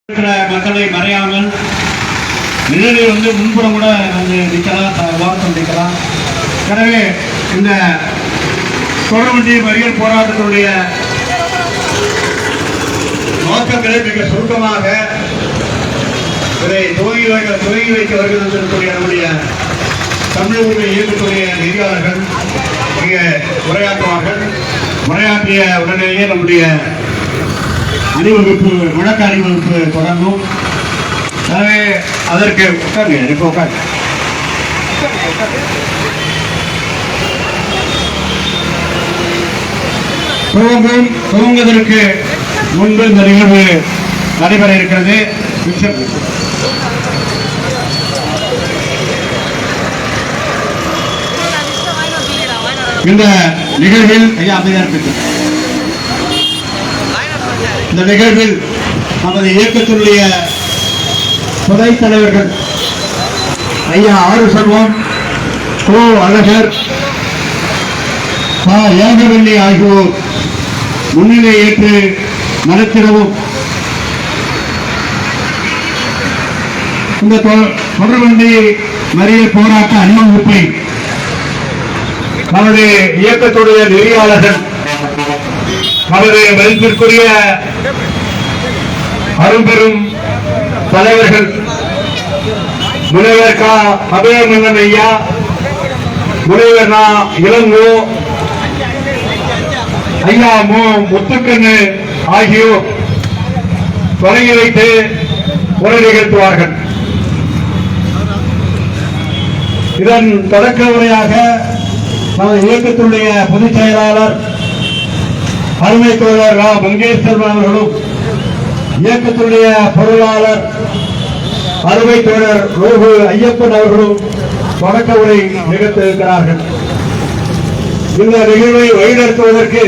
மக்களை மறையாமல் நிழலில் முன்புறம் கூட நிற்கலாம், வார்த்தை நிற்கலாம். எனவே இந்த தொடர்வண்டி மறியல் போராட்டத்தினுடைய நோக்கங்களை மிக சுருக்கமாக இதை துவங்கி வைக்க வருகிறக்கூடிய நம்முடைய தமிழ் உரிமை இயக்கத்துடைய நெறியாளர்கள் இங்கே உரையாற்றுவார்கள். உரையாற்றிய உடனேயே நம்முடைய அணிவகுப்பு வழக்கு அணிவகுப்பு தொடங்கும். எனவே அதற்கு துவங்குவதற்கு முன்பு இந்த நிகழ்வு நடைபெற இருக்கிறது. இந்த நிகழ்வில் இந்த நிகழ்வில் நமது இயக்கத்தினுடைய துணைத் தலைவர்கள் ஐயா ஆறு செல்வம், கோ அழகர், ஏகவல்லி ஆகியோர் முன்னிலை ஏற்று நடத்திடவும் இந்த தொடர்வண்டி மறியல் போராட்ட அணிவகுப்பை நமது இயக்கத்துடைய நெறியாளர்கள், நமது மதிப்பிற்குரிய அரும்பெரும் தலைவர்கள் முனைவர் அபயமன்னன் ஐயா, முனைவர் இளங்கோ ஐயா, முத்துக்கண்ணு ஆகியோர் தொடங்கி வைத்து உரை நிகழ்த்துவார்கள். இதன் தொடக்க உரையாக நமது இயக்கத்துடைய பொதுச் செயலாளர் அருமை தோழர் மங்கேஸ்வரன் அவர்களும், இயக்கத்துடைய பொருளாளர் அருமை தோழர் ரோகு ஐயப்பன் அவர்களும் தொடக்க உரை நிகழ்த்திருக்கிறார்கள். இந்த நிகழ்வை வழிநடத்துவதற்கு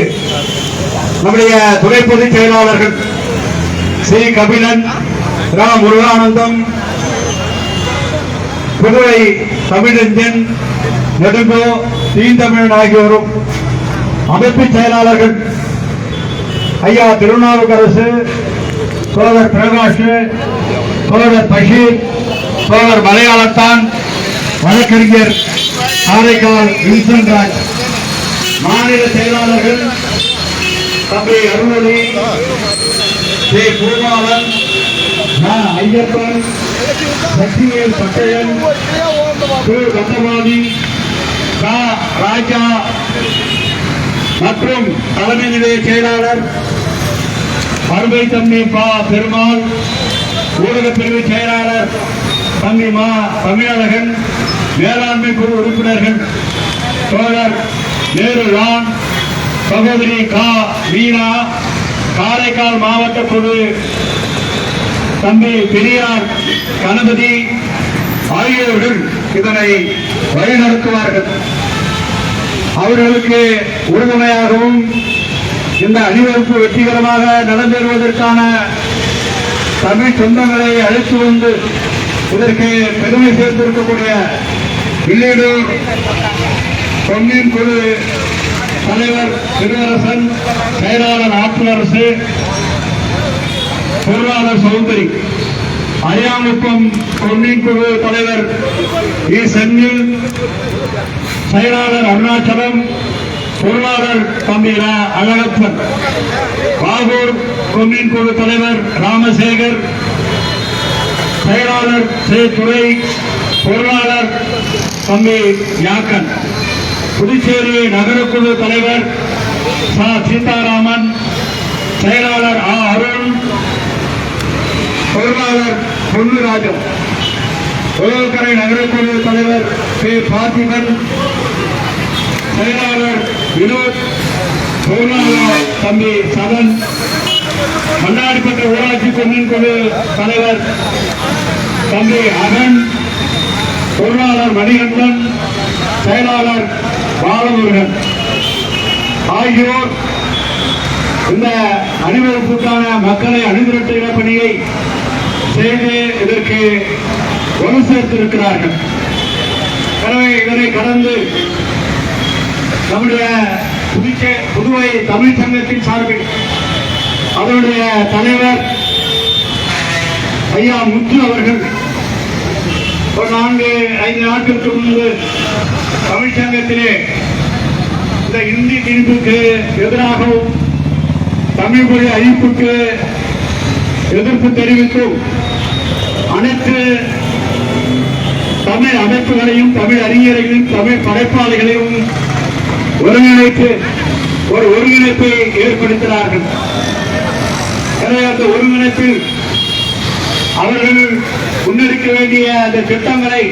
நம்முடைய துணை பொதுச் செயலாளர்கள் சி கபிலன், முருகானந்தம், புதுவை தமிழஞ்சன், நெடுங்கோ, தீந்தமிழன் ஆகியோரும், அமைப்பு செயலாளர்கள் ஐயா திருநாவுக்கரசு, தோழர் பிரகாஷ், தோழர் பஷீர், தோழர் மலையாளத்தான், வழக்கறிஞர் காரைக்கால் வின்சென்ட் ராஜ், மாநில செயலாளர்கள் தம்பி அருள்மொழி, ஜே பூமாவன், ஐயப்பன், சக்திவேல் பட்டயன், கந்தபாணி, ராஜா மற்றும் தலைமை நிலைய செயலாளர் அருமை தம்பி பெருமாள், ஊடக பிரிவு செயலாளர் தம்பி தமிழழகன், மேலாண்மை குழு உறுப்பினர்கள் தோழர் நேருலான், சகோதரி மீனா, காரைக்கால் மாவட்ட குழு தம்பி பெரியார் கணபதி ஆகியோர்கள் இதனை வழிநடத்துவார்கள். அவர்களுக்கு உறுதுணையாகவும் இந்த அணிவகுப்பு வெற்றிகரமாக நடந்தேறுவதற்கான தமிழ் சொந்தங்களை அழைத்து வந்து இதற்கு பெருமை சேர்த்திருக்கக்கூடிய வில்லியனூர் பொன்னியின் குழு தலைவர் திருவரசன், செயலாளர் ஆற்றரசு, பொருளாளர் சௌந்தரி, அரியாமுப்பம் பொன்னியின் குழு தலைவர் இ செந்தில், செயலாளர் அருணாச்சலம், பொருளாளர் தம்பி அழகப்பன், பாகூர் பொன்னியின் குழு தலைவர் ராமசேகர், செயலாளர் துரை, பொருளாளர் தம்பி யாக்கன், புதுச்சேரி நகரக்குழு தலைவர் சீதாராமன், செயலாளர் அருண், பொருளாளர் பொன்னுராஜன், உழவக்கரை நகரக்குழு தலைவர் பார்த்திபன், செயலாளர் வினோத், பொருளாளர் தம்பி சதன், மன்னாடிப்பட்ட ஊராட்சி பொன்னியின் குழு தலைவர் தம்பி அகன், பொருளாளர் மணிகண்டன், செயலாளர் பாலமுருகன் ஆகியோர் இந்த அணிவகுப்புக்கான மக்களை அணிதிரட்டுகிற பணியை செய்து இதற்கு ஒன்று சேர்த்திருக்கிறார்கள். எனவே இதனை கடந்து நம்முடைய புதுவை தமிழ் சங்கத்தின் சார்பில் அதனுடைய தலைவர் ஐயா முத்து அவர்கள் ஒரு 4-5 நாட்களுக்கு முன்பு தமிழ்ச்சங்கத்திலே இந்த இந்தி திணிப்புக்கு எதிராகவும் தமிழ் மொழி அழிப்புக்கு எதிர்ப்பு தெரிவித்தும் அனைத்து தமிழ் அமைப்புகளையும் தமிழ் அறிஞர்களையும் தமிழ் படைப்பாளிகளையும் ஒருங்கிணைத்து ஒரு ஒருங்கிணைப்பை ஏற்படுத்தினார்கள். எனவே அந்த ஒருங்கிணைப்பில் அவர்கள் முன்னெடுக்க வேண்டிய அந்த திட்டங்களை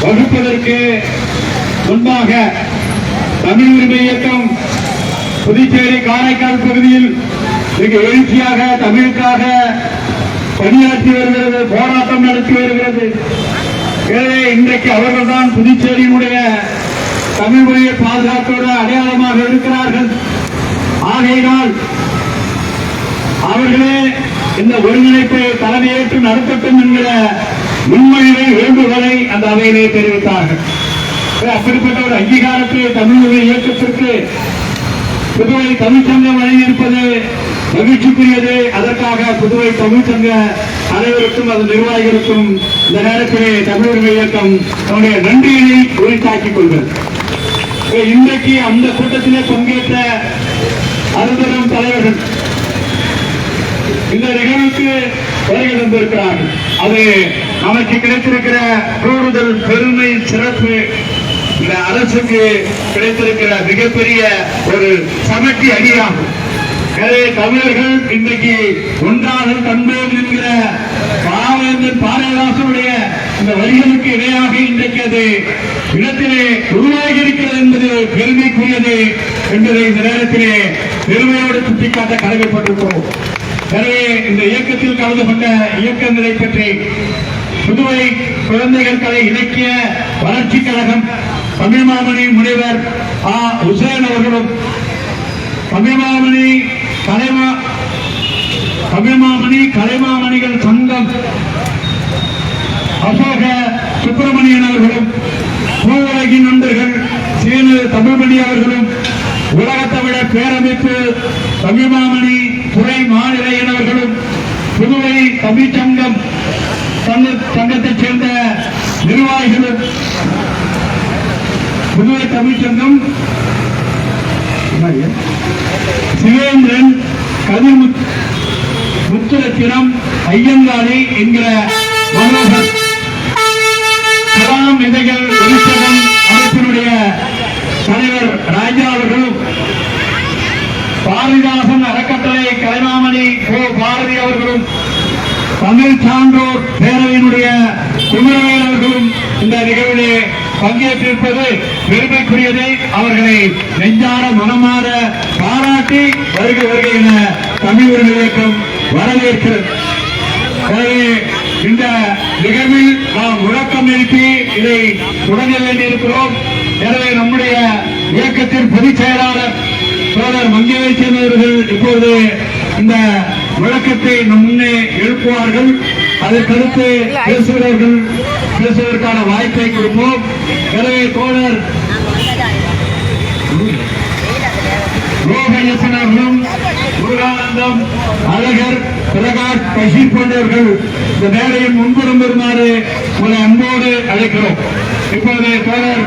வகுப்பதற்கு முன்பாக தமிழ் உரிமை இயக்கம் புதுச்சேரி காரைக்கால் பகுதியில் மிக எழுச்சியாக தமிழுக்காக பணியாற்றி வருகிறது, போராட்டம் நடத்தி வருகிறது. எனவே இன்றைக்கு அவர்கள்தான் புதுச்சேரியினுடைய தமிழ் மொழியை பாதுகாப்போட அடையாளமாக இருக்கிறார்கள். ஆகையினால் அவர்களே இந்த ஒருங்கிணைப்பை தலைமையேற்று நடத்தட்டும் என்கிற முன்மொழிவை வேண்டுகோளை அந்த அவையிலே தெரிவித்தார்கள். அப்படிப்பட்ட ஒரு அங்கீகாரத்தை தமிழ் மொழி இயக்கத்திற்கு புதுவை தமிழ்ச்சங்கம் வழங்கியிருப்பது மகிழ்ச்சிக்குரியது. அதற்காக புதுவை தமிழ்ச்சங்க அனைவருக்கும் அது நிர்வாகிகளுக்கும் இந்த நேரத்திலே தமிழ் உரிமை இயக்கம் தன்னுடைய நன்றியினை உரித்தாக்கிக் கொள்கிறது. இன்றைக்கு அந்த கூட்டத்திலே பங்கேற்ற அருந்தரும் தலைவர்கள் இந்த நிகழ்வுக்கு வருகை தந்திருக்கிறார்கள். அது நமக்கு கிடைத்திருக்கிற கூடுதல் பெருமை சிறப்பு. இந்த அரசுக்கு கிடைத்திருக்கிற மிகப்பெரிய ஒரு சமட்டி அடியாகும். எனவே தமிழர்கள் இன்றைக்கு ஒன்றாக கண்டோம் என்கிற பாவேந்தன் பாரதிதாசனுடைய இந்த வரிகளுக்கு இணையாக இன்றைக்கு அது இடத்திலே உருவாகி இருக்கிறது என்பது பெருமைக்குரியது என்பதை இந்த நேரத்திலே பெருமையோடு சுட்டிக்காட்ட கடமைப்பட்டிருக்கிறோம். எனவே இந்த இயக்கத்தில் கலந்து கொண்ட இயக்கங்களை பற்றி புதுவை குழந்தைகள் கலை இலக்கிய வளர்ச்சி கழகம் தமிழ்மாமணி முனைவர் உசேன் அவர்களும் தமிழ்மாமணி கலைமாமணிகள் சங்கம் அசோக சுப்பிரமணியன் அவர்களும் பூவுலகின் நண்பர்கள் சீனு தமிழ்மணி அவர்களும் உலகத்தமிழர் பேரமைப்பு தமிழ்மாமணி துறை மாநில அவர்களும் புதுவை தமிழ்ச்சங்கம் சங்கத்தைச் சேர்ந்த நிர்வாகிகளும் புதுவை தமிழ்ச்சங்கம் சிவேந்திரன் கதிர் முத்துரத்தினம் ஐயங்காளி என்கிற மனோகர் கலாம் விதைகள் வெளிச்சகம் அமைப்பினுடைய தலைவர் ராஜா அவர்களும் பாரதிதாசன் அறக்கட்டளை கலைமாமணி பாரதி அவர்களும் தமிழ் சான்றோர் பேரவையினுடைய குமரவேல் அவர்களும் இந்த நிகழ்விலே பங்கேற்றிருப்பது பெருமைக்குரியதை அவர்களை நெஞ்சார மனமாற பாராட்டி வருக வருகை என தமிழ் உரிமை இயக்கம் வரவேற்கிறது. எனவே இந்த நிகழ்வில் நாம் முழக்கம் எழுப்பி இதை தொடங்க வேண்டியிருக்கிறோம். எனவே நம்முடைய இயக்கத்தின் பொதுச் செயலாளர் சோழர் மங்கேசன் அவர்கள் இப்போது இந்த முழக்கத்தை நம் முன்னே எழுப்புவார்கள். அதற்கடுத்து பேசுவதற்கான வாய்ப்பை கொடுப்போம். எனவே தோழர் ரோகேசனர்களும் முருகானந்தம் அழகர் பிரகாஷ் பஷீர் போன்றவர்கள் இந்த மேடையின் முன்புறம் வருமாறு உங்களை அன்போடு அழைக்கிறோம். இப்போது தோழர்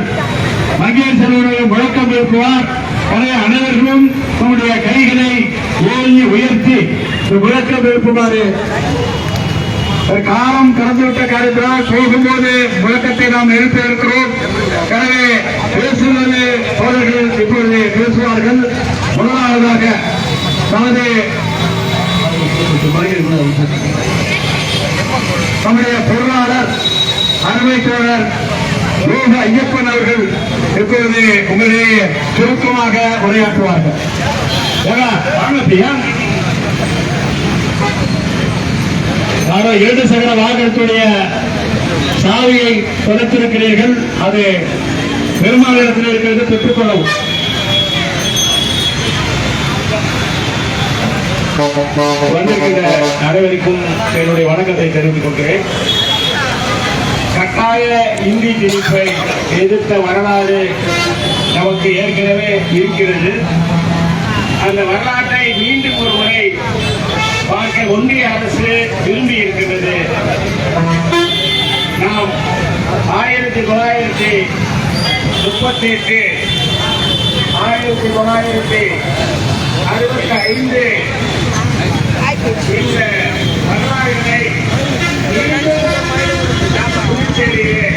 மங்கேசனுடைய முழக்கம் எழுப்புவார். எனவே அனைவர்களும் நம்முடைய கைகளை ஓங்கி உயர்த்தி முழக்கம் எழுப்புமாறு. காலம் கடந்துவிட்ட காரியத்தால் போகும்போது முழக்கத்தை நாம் எழுப்ப இருக்கிறோம். எனவே பேசுவது தோழர்கள் இப்பொழுது பேசுவார்கள். முதலாவதாக நம்முடைய பொருளாளர் அருமை தோழர் ரோக ஐயப்பன் அவர்கள் இப்பொழுது உங்களிடையே சுருக்கமாக உரையாற்றுவார்கள். இரண்டு சக்கர வாகனத்துடைய சாவியை தொலைத்திருக்கிறீர்கள். அது பெருமாளிடத்தில் இருக்கிறது, பெற்றுக்கொள்ளவும். வந்திருக்கிற அனைவருக்கும் என்னுடைய வணக்கத்தை தெரிவித்துக் கொள்கிறேன். கட்டாய இந்தி திணிப்பை எதிர்த்த வரலாறு நமக்கு ஏற்கனவே இருக்கிறது. அந்த வரலாற்றை மீண்டும் ஒரு முறை பார்க்க ஒன்றிய அரசு விரும்பி இருக்கின்றது. 1965 இந்த வரலாறினை புதுச்சேரியிலே